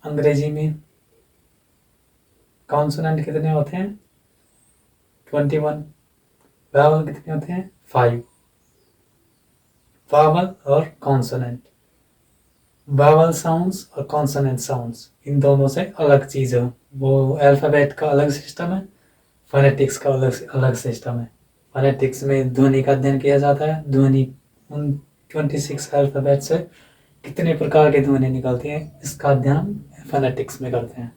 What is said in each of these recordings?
अंग्रेजी में कॉन्सोनेंट कितने होते हैं? 21। वावल कितने होते हैं? 5। वावल और कॉन्सोनेंट, वावल साउंड्स और कॉन्सोनेंट साउंड्स, इन दोनों से अलग चीज़ है। वो अल्फ़ाबेट का अलग सिस्टम है, फोनेटिक्स का अलग सिस्टम है। फोनेटिक्स में ध्वनि का अध्ययन किया जाता है। ध्वनि उन 26 अल्फ़ाबेट से कितने प्रकार की ध्वनि निकलती है, इसका अध्ययन फोनेटिक्स में करते हैं,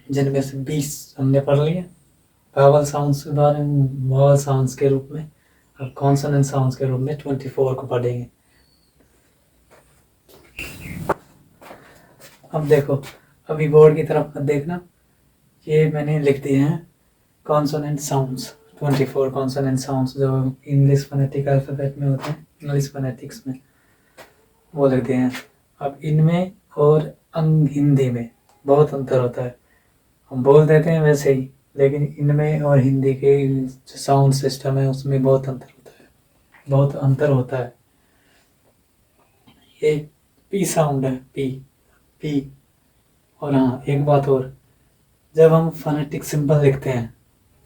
जिनमें से 20 हमने पढ़ लिए वावल साउंड्स के बारे में, वावल साउंड्स के रूप में, और कॉन्सोनेंट साउंड्स के रूप में 24 को पढ़ेंगे। अब देखो, अभी बोर्ड की तरफ मत देखना, ये मैंने लिख दिए हैं कॉन्सोनेंट साउंड्स, 24 कॉन्सोनेंट साउंड्स जो इंग्लिश फोनेटिक अल्फ़ाबेट में होते हैं, इंग्लिश फोनेटिक्स में, वो लिख दिए हैं। अब इनमें और हिंदी में बहुत अंतर होता है। हम बोल देते हैं वैसे ही, लेकिन इनमें और हिंदी के जो साउंड सिस्टम है उसमें बहुत अंतर होता है, बहुत अंतर होता है। ये पी साउंड है, पी पी। और हाँ, एक बात और, जब हम फोनेटिक सिंबल लिखते हैं,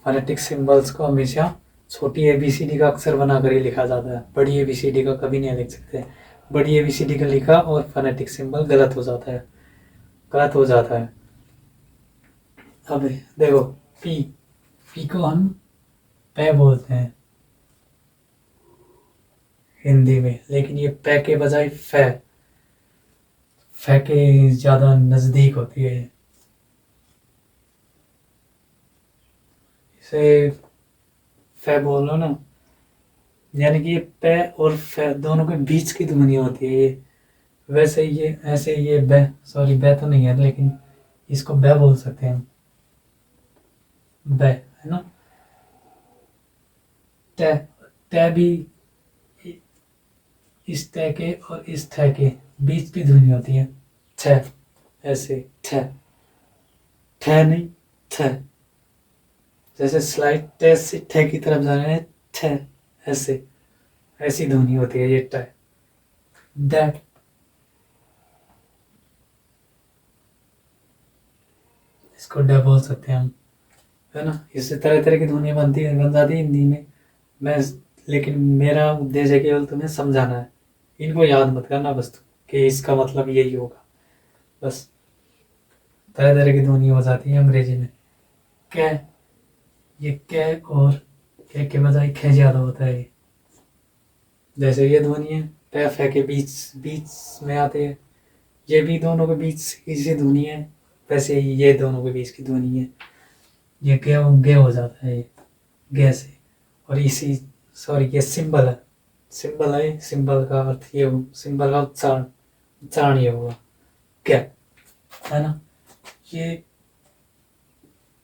फोनेटिक सिंबल्स को हमेशा छोटी ABCD का अक्षर बनाकर ही लिखा जाता है, बड़ी ABCD का कभी नहीं लिख सकते। बड़ी ABCD का लिखा और फोनेटिक सिंबल गलत हो जाता है, गलत हो जाता है। अब देखो, पी, पी को हम पे बोलते हैं हिंदी में, लेकिन ये पे के बजाय फे, फे के ज़्यादा नज़दीक होती है। इसे फे बोल लो ना, यानी कि ये पे और फे दोनों के बीच की ध्वनि होती है ये। वैसे ये ऐसे ये बे, सॉरी बे तो नहीं है, लेकिन इसको बे बोल सकते हैं हम, बे, है ना। टे, टे भी इस टे के और इस थे के बीच की ध्वनि होती है, थे, ऐसे थे, थे नहीं, थे, जैसे स्लाइड टे से थे की तरफ जा रहे हैं, थे, ऐसे, ऐसी ध्वनि होती है ये टे, दैट। इसको डे बोल सकते हैं हम, है ना। इससे तरह तरह की ध्वनियाँ बन जाती है हिंदी में। मैं, लेकिन मेरा उद्देश्य केवल तुम्हें समझाना है, इनको याद मत करना बस तुम, कि इसका मतलब यही होगा, बस। तरह तरह की ध्वनि हो जाती है अंग्रेजी में। कै, ये कै और कै के बजाय खे ज़्यादा होता है, जैसे ये ध्वनि है पे फे के बीच बीच में आते हैं, ये भी दोनों के बीच की सी ध्वनि है, वैसे ही ये दोनों के बीच की ध्वनि है। ये गे हो जाता है, ये गे से। और इसी, सॉरी, ये सिंबल है, सिंबल है, सिंबल का अर्थ ये, सिंबल का उच्चारण, उच्चारण ये हुआ क्या, है ना। ये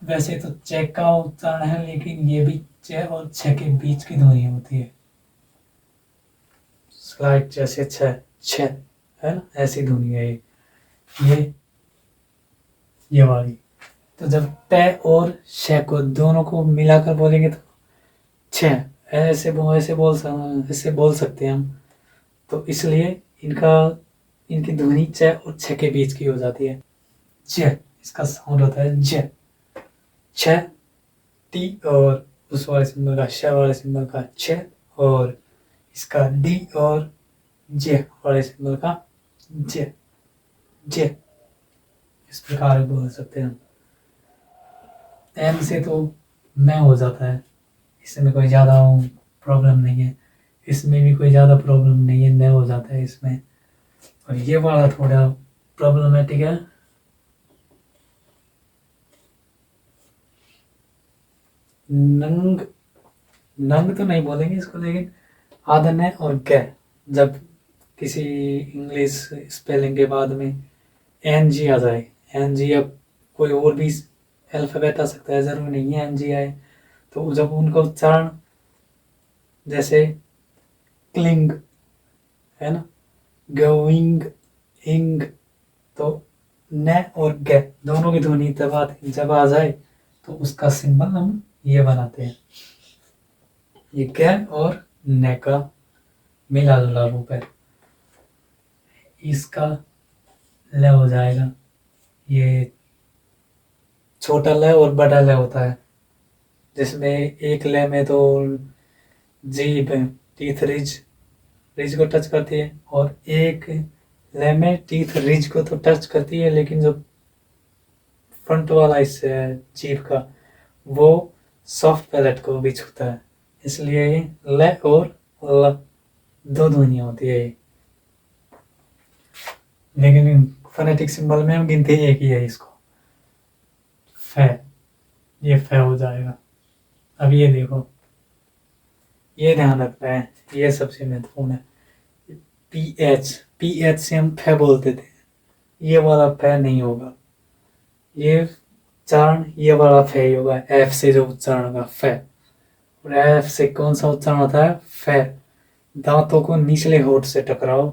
वैसे तो चेक का उच्चारण है, लेकिन ये भी चे और छे के बीच की ध्वनि होती है, स्लाइड जैसे छे छे, है ना, ऐसी ध्वनि है ये वाली। तो जब पे और शे को दोनों को मिलाकर बोलेंगे तो छे, ऐसे बोल सकते हैं हम। तो इसलिए इनकी ध्वनि च और छ के बीच की हो जाती है, ज, इसका साउंड होता है ज, छ, टी और उस वाले सिंबल का, श वाले सिंबल का छ, और इसका डी और जे वाले सिंबल का ज, ज, इस प्रकार बोल सकते हैं हम। एम से तो मैं हो जाता है, इसमें कोई ज़्यादा प्रॉब्लम नहीं है, इसमें भी कोई ज़्यादा प्रॉब्लम नहीं है, न हो जाता है इसमें। और ये वाला थोड़ा प्रॉब्लमेटिक है, नंग, नंग तो नहीं बोलेंगे इसको, लेकिन आधा न और कै, जब किसी इंग्लिश स्पेलिंग के बाद में एन जी आ जाए, एन जी, अब कोई और भी अल्फ़ाबेट आ सकता है, ज़रूरी नहीं है एन जी आए, तो जब उनका उच्चारण, जैसे क्लिंग, है ना, गोइंग, इंग, तो न और ग दोनों की ध्वनि जब आ जाए तो उसका सिंबल हम ये बनाते हैं, ये ग और न का मिला जुला रूप है, इसका ल हो जाएगा, ये छोटा ल और बड़ा ल होता है, जिसमें एक ल में तो जीभ टीथ रिज को टच करती है, और एक ल में टीथ रिज को तो टच करती है, लेकिन जो फ्रंट वाला हिस्सा है जीभ का वो सॉफ्ट पैलेट को भी छूता है, इसलिए ये ल और ल दो ध्वनियां होती है ये। लेकिन फोनेटिक सिंबल में हम गिनते एक ही है इसको, फै, ये फै हो जाएगा। अब ये देखो, ये ध्यान रखना है, ये सबसे महत्वपूर्ण है। पी एच से हम फै बोलते थे, ये वाला फै नहीं होगा, ये उच्चारण ये वाला फै ही होगा, एफ से जो उच्चारण होगा फै। और एफ से कौन सा उच्चारण होता है, फै। दांतों को निचले होठ से टकराओ,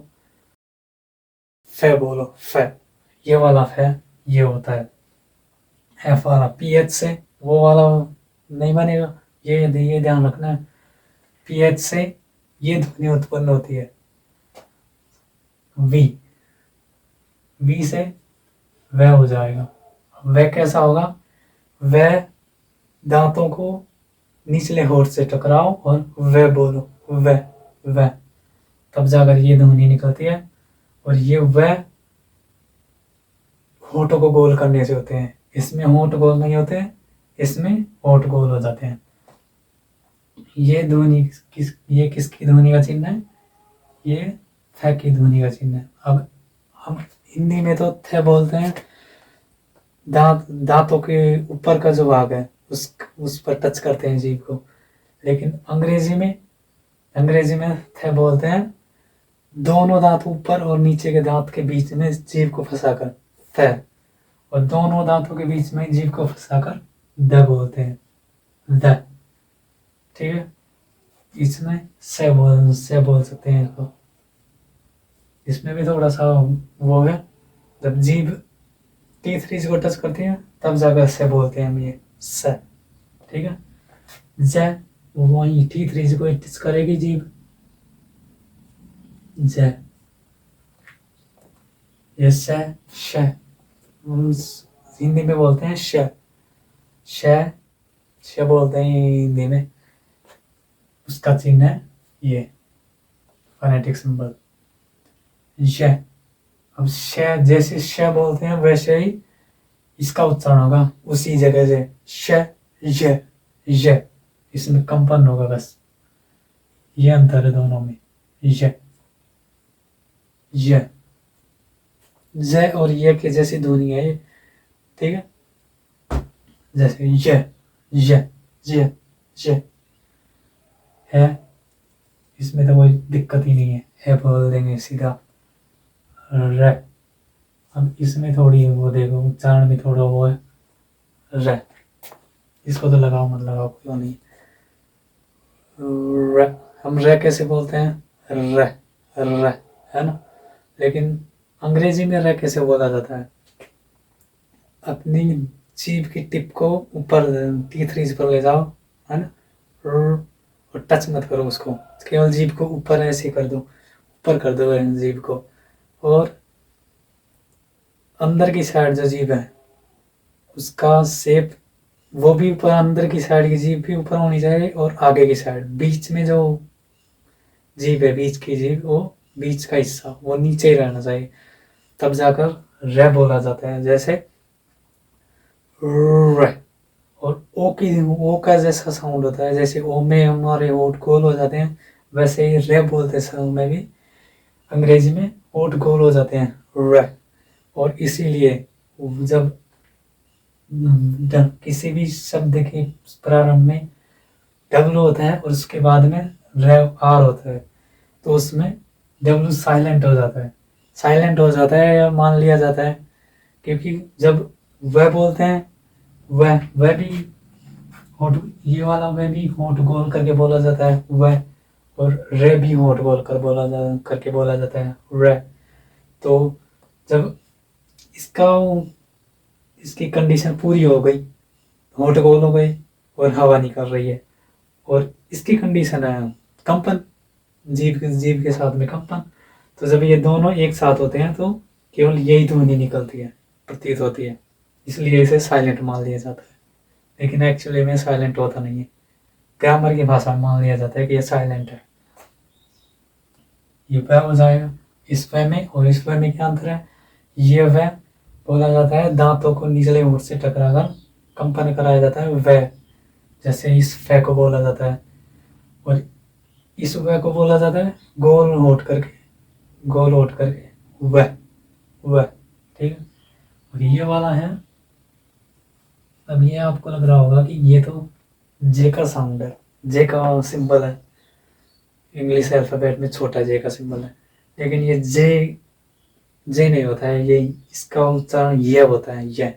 फै बोलो, फै। ये वाला फै ये होता है एफ वाला। पी एच से वो वाला नहीं बनेगा, ये ध्यान रखना है। पी एच से ये ध्वनि उत्पन्न होती है, वी, वी से वह हो जाएगा। वह कैसा होगा, वह दांतों को निचले होठ से टकराओ और वह बोलो, वह, तब जाकर ये ध्वनि निकलती है। और ये वह होठों को गोल करने से होते हैं, इसमें होठ गोल नहीं होते हैं, इसमें होठ गोल हो जाते हैं। ये ध्वनि ये किसकी ध्वनि का चिन्ह है, ये थ की ध्वनि का चिन्ह है। अब हम हिंदी में तो थ बोलते हैं, दांतों के ऊपर का जो भाग है उस पर टच करते हैं जीभ को, लेकिन अंग्रेजी में थ बोलते हैं दोनों दांत ऊपर और नीचे के दांत के बीच में जीभ को फंसाकर थ, और दोनों दांतों के बीच में जीभ को फंसाकर द बोलते हैं, द। ठीक है, इसमें से बोल सकते हैं इसको। इसमें भी थोड़ा सा वो है, जब जीभ टीथ को टच करती है तब जाकर से बोलते हैं हम ये स। ठीक है, ज वही टीथ को टच करेगी जीभ, ज। ये स, श, हिंदी में बोलते हैं श, श बोलते हैं हिंदी में, उसका चिन्ह है ये फोनेटिक सिंबल श। अब श, जैसे श बोलते हैं वैसे ही इसका उच्चारण होगा उसी जगह से, श, य, इसमें कंपन होगा बस, ये अंतर है दोनों में, य, ज और ये के जैसी ध्वनि है ये। ठीक है, जैसे य है, इसमें तो कोई दिक्कत ही नहीं है बोल देंगे सीधा। र, अब इसमें थोड़ी वो देखो उच्चारण में थोड़ा वो है, र, इसको तो लगाओ मत लगाओ कोई नहीं। र, हम र कैसे बोलते हैं, र है ना, लेकिन अंग्रेजी में र कैसे बोला जाता है, अपनी जीभ की टिप को ऊपर टीथ रीज पर ले जाओ, है ना, और टच मत करो उसको, केवल जीभ को ऊपर ऐसे कर दो, ऊपर कर दो जीभ को, और अंदर की साइड जो जीभ है उसका शेप वो भी ऊपर, अंदर की साइड की जीभ भी ऊपर होनी चाहिए, और आगे की साइड बीच में जो जीभ है, बीच की जीभ, वो बीच का हिस्सा वो नीचे ही रहना चाहिए, तब जाकर र बोला जाता है। जैसे र, और ओ का जैसा साउंड होता है, जैसे ओ में हमारे होठ गोल हो जाते हैं, वैसे ही र बोलते समय में भी अंग्रेजी में होठ गोल हो जाते हैं, र। और इसीलिए जब किसी भी शब्द के प्रारंभ में डब्लू होता है और उसके बाद में र आर होता है, तो उसमें डब्लू साइलेंट हो जाता है या मान लिया जाता है, क्योंकि जब वह बोलते हैं वह भी होठ, ये वाला वह भी होठ गोल करके बोला जाता है वह, और रे भी होठ गोल करके बोला जाता है रे। तो जब इसकी कंडीशन पूरी हो गई, होठ गोल हो गई और हवा निकल रही है, और इसकी कंडीशन है कंपन, जीभ के साथ में कंपन, तो जब ये दोनों एक साथ होते हैं तो केवल यही ध्वनि निकलती है, प्रतीत होती है, इसलिए इसे साइलेंट मान लिया जाता है, लेकिन एक्चुअली में साइलेंट होता नहीं है। ग्रामर की भाषा में मान लिया जाता है कि ये साइलेंट है। ये वह हो जाएगा। इस वह में और इस वह में क्या अंतर है? ये वह बोला जाता है दांतों को निचले होंठ से टकराकर कंपन कराया जाता है वह, जैसे इस फे को बोला जाता है, और इस वह को बोला जाता है गोल होठ करके वह ठीक है। और ये वाला है, अब ये आपको लग रहा होगा कि ये तो जे का साउंड है, जे का सिंबल है, इंग्लिश अल्फाबेट में छोटा जे का सिंबल है, लेकिन ये जे नहीं होता है, ये इसका उच्चारण ये होता है। ये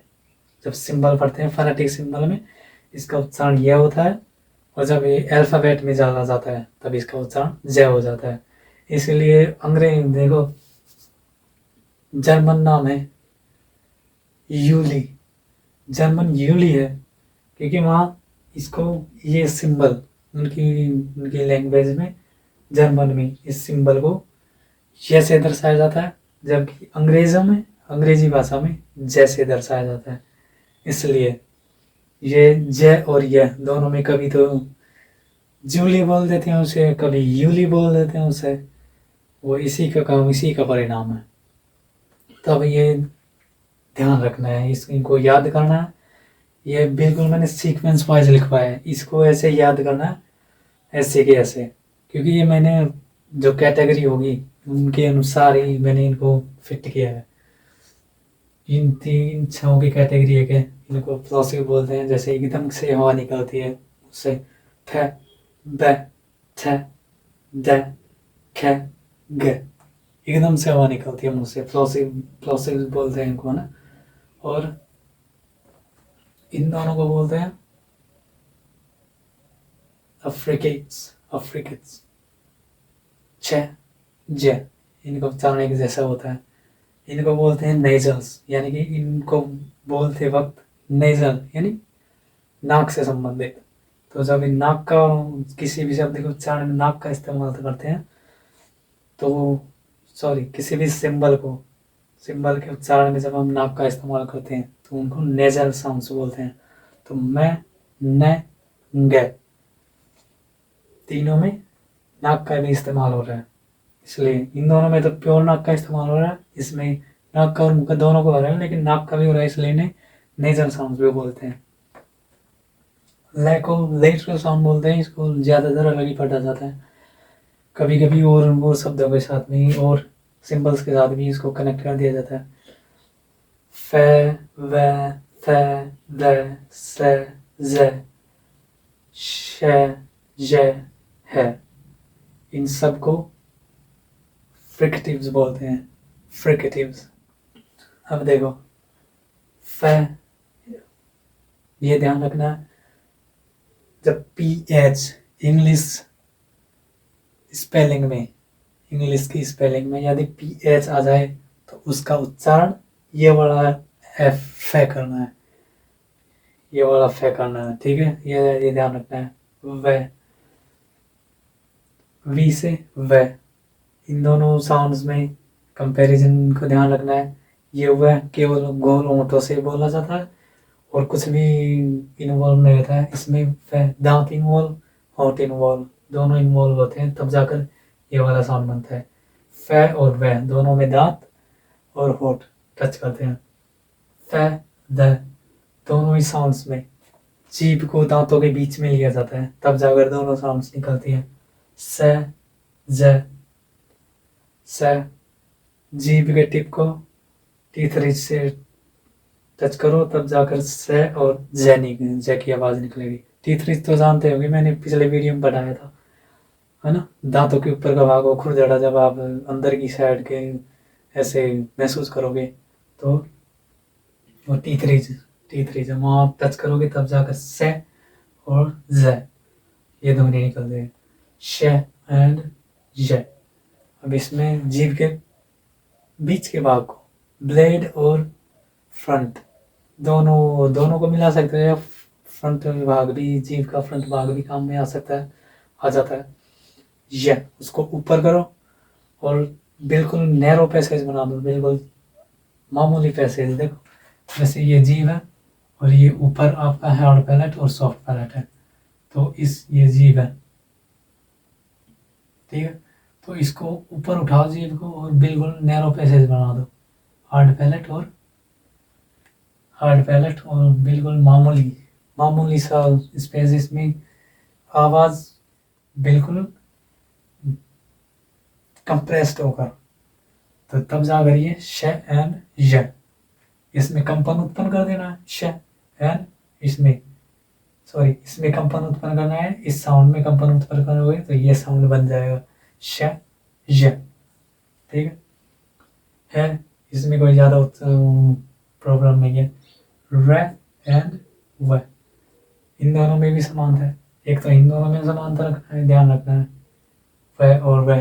जब सिंबल पढ़ते हैं फोनेटिक सिंबल में इसका उच्चारण ये होता है, और जब ये अल्फाबेट में डाला जाता है तब इसका उच्चारण जे हो जाता है। इसलिए अंग्रेजी देखो, जर्मन नाम है यूली, जर्मन यूली है क्योंकि वहाँ इसको ये सिंबल उनकी लैंग्वेज में, जर्मन में इस सिंबल को ये से दर्शाया जाता है, जबकि अंग्रेजी भाषा में जैसे दर्शाया जाता है। इसलिए ये जे और ये दोनों में कभी तो जूली बोल देते हैं उसे, कभी यूली बोल देते हैं उसे, वो इसी का काम, इसी का परिणाम है। तब ये ध्यान रखना है, इनको याद करना है। ये बिल्कुल मैंने सीक्वेंस वाइज लिखवाया है, इसको ऐसे याद करना है, ऐसे के ऐसे, क्योंकि ये मैंने जो कैटेगरी होगी उनके अनुसार ही मैंने इनको फिट किया है। इन 3 छों की कैटेगरी है कि इनको प्लॉसिव बोलते हैं, जैसे एकदम से हवा निकलती है उससे थ ब थ द ख ग, एकदम से हवा निकलती है मुंह से, प्लॉसिव बोलते हैं इनको ना। और इन दोनों को बोलते हैं अफ्रिकेट्स छ ज, इनका उच्चारण एक जैसा होता है। इनको बोलते हैं नेजल्स, यानी कि इनको बोलते वक्त नेजल यानी नाक से संबंधित। तो जब इन नाक का किसी भी शब्द के उच्चारण में नाक का इस्तेमाल करते हैं तो किसी भी सिंबल के उच्चारण में जब हम नाक का इस्तेमाल करते हैं तो उनको नेजल साउंड्स बोलते हैं। तो मैं न ग, तीनों में नाक का भी इस्तेमाल हो रहा है, इसलिए इन दोनों में तो प्योर नाक का इस्तेमाल हो रहा है, इसमें नाक का और मुंह का दोनों को हो रहा है, लेकिन नाक का भी हो रहा है, इसलिए इन्हें नेजल साउंड भी बोलते हैं। ले को लेटरल साउंड बोलते हैं, इसको ज़्यादातर अलग ही पढ़ा जाता है, कभी कभी और शब्दों के साथ में और सिंबल्स के साथ भी इसको कनेक्ट कर दिया जाता है। फ व फ द स ज श ज है, इन सब को फ्रिकेटिव्स बोलते हैं, फ्रिकेटिव्स। अब देखो फ, ये ध्यान रखना, जब PH इंग्लिश स्पेलिंग में, इंग्लिश की स्पेलिंग में यदि PH आ जाए तो उसका उच्चारण ये वाला F करना है, ये वाला फ करना है, ठीक है, ये ध्यान रखना है। वह, वी से वह, इन दोनों साउंड्स में कंपैरिजन को ध्यान रखना है। ये वह केवल गोल होंठों से बोला जाता है और कुछ भी इन्वॉल्व नहीं होता है इसमें, दांत इन्वॉल्व, होंठ इन्वॉल्व, दोनों इन्वॉल्व होते हैं तब जाकर ये वाला साउंड बनता है। फ और वह दोनों में दांत और होंठ टच करते हैं। फ द, दोनों ही साउंड्स में जीभ को दांतों के बीच में लिया जाता है तब जाकर दोनों साउंड्स निकलती हैं। स ज, स, जीभ के टिप को टीथ रिज से टच करो तब जाकर स और ज की आवाज निकलेगी। टीथ रिज तो जानते होंगे, मैंने पिछले वीडियो में बताया था, है ना, दांतों के ऊपर का भाग, खुरदड़ा, जब आप अंदर की साइड के ऐसे महसूस करोगे तो वो टीथ रिज वहाँ आप टच करोगे तब जाकर स और ज ये ध्वनि निकलते हैं, श एंड ज। अब इसमें जीभ के बीच के भाग को ब्लेड और फ्रंट दोनों को मिला सकते हैं, फ्रंट भाग भी, जीभ का फ्रंट भाग भी काम में आ जाता है। ये उसको ऊपर करो और बिल्कुल नैरो पैसेज बना दो, बिल्कुल मामूली पैसेज, देखो जैसे ये जीभ है और ये ऊपर आपका हार्ड पैलेट और सॉफ्ट पैलेट है, तो ये जीभ है, ठीक है। तो इसको ऊपर उठाओ जीभ को और बिल्कुल नैरो पैसेज बना दो, हार्ड पैलेट और बिल्कुल मामूली सा स्पेस, इसमें आवाज़ बिल्कुल कंप्रेस्ड होकर, तो तब जाकर ये श एंड य, इसमें कंपन उत्पन्न कर देना है, श एंड इसमें कंपन उत्पन्न करना है, इस साउंड में कंपन उत्पन्न करना होगा, तो ये साउंड बन जाएगा श य, ठीक है। इसमें कोई ज़्यादा प्रॉब्लम नहीं है। र एंड व, इन दोनों में भी समानता है, एक तो इन दोनों में समानता रखना है, ध्यान रखना है। व और व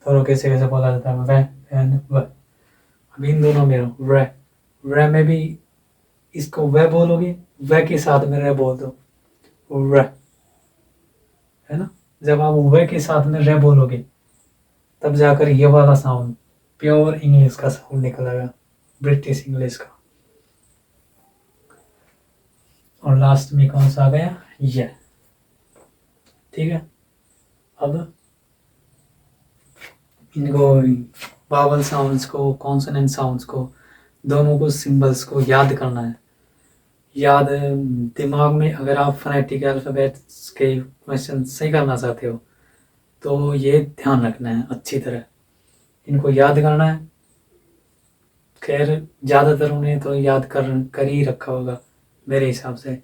दोनों कैसे कैसे बोला जाता है, व एंड व। अब इन दोनों में र में भी इसको व बोलोगे, व के साथ में र बोल दो, र, है ना। जब आप व के साथ में र बोलोगे तब जाकर ये वाला साउंड प्योर इंग्लिश का साउंड निकलेगा, ब्रिटिश इंग्लिश का। और लास्ट में कौन सा आ गया, ये, ठीक है। अब इनको वावल साउंड्स को, कॉन्सोनेंट साउंड्स को, दोनों को, सिंबल्स को याद करना है। दिमाग में अगर आप फोनेटिक अल्फ़ाबेट्स के क्वेश्चन सही करना चाहते हो तो ये ध्यान रखना है अच्छी तरह, इनको याद करना है। खैर ज़्यादातर उन्हें तो याद कर ही रखा होगा मेरे हिसाब से,